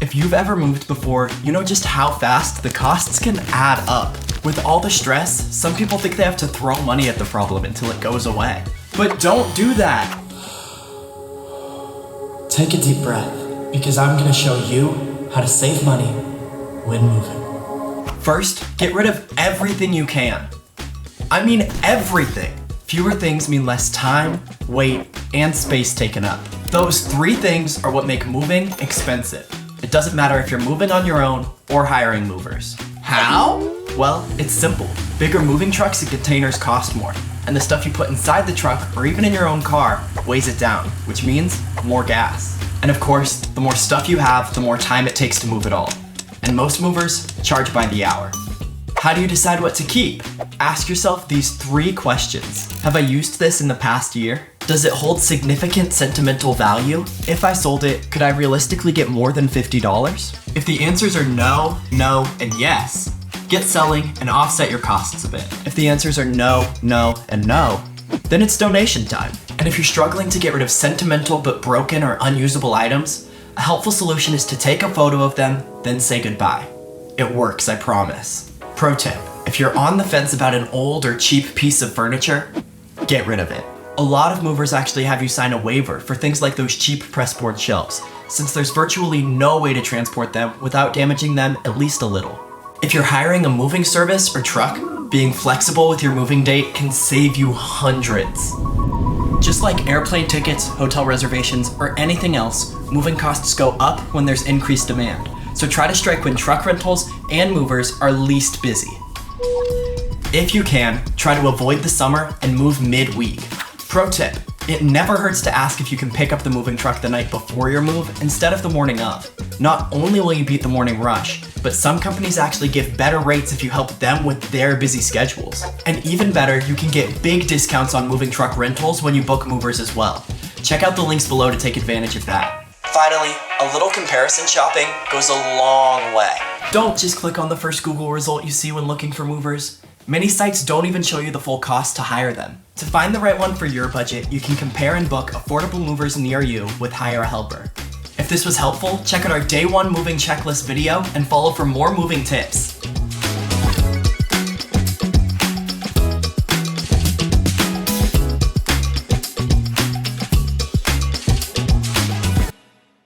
If you've ever moved before, you know just how fast the costs can add up. With all the stress, some people think they have to throw money at the problem until it goes away. But don't do that! Take a deep breath, because I'm gonna show you how to save money when moving. First, get rid of everything you can. I mean everything. Fewer things mean less time, weight, and space taken up. Those 3 things are what make moving expensive. It doesn't matter if you're moving on your own or hiring movers. How? Well, it's simple. Bigger moving trucks and containers cost more, and the stuff you put inside the truck or even in your own car weighs it down, which means more gas. And of course, the more stuff you have, the more time it takes to move it all. And most movers charge by the hour. How do you decide what to keep? Ask yourself these 3 questions. Have I used this in the past year? Does it hold significant sentimental value? If I sold it, could I realistically get more than $50? If the answers are no, no, and yes, get selling and offset your costs a bit. If the answers are no, no, and no, then it's donation time. And if you're struggling to get rid of sentimental but broken or unusable items, a helpful solution is to take a photo of them, then say goodbye. It works, I promise. Pro tip, if you're on the fence about an old or cheap piece of furniture, get rid of it. A lot of movers actually have you sign a waiver for things like those cheap pressboard shelves, since there's virtually no way to transport them without damaging them at least a little. If you're hiring a moving service or truck, being flexible with your moving date can save you hundreds. Just like airplane tickets, hotel reservations, or anything else, moving costs go up when there's increased demand. So try to strike when truck rentals and movers are least busy. If you can, try to avoid the summer and move mid-week. Pro tip, it never hurts to ask if you can pick up the moving truck the night before your move instead of the morning of. Not only will you beat the morning rush, but some companies actually give better rates if you help them with their busy schedules. And even better, you can get big discounts on moving truck rentals when you book movers as well. Check out the links below to take advantage of that. Finally, a little comparison shopping goes a long way. Don't just click on the first Google result you see when looking for movers. Many sites don't even show you the full cost to hire them. To find the right one for your budget, you can compare and book affordable movers near you with HireAHelper. If this was helpful, check out our Day 1 Moving Checklist video and follow for more moving tips.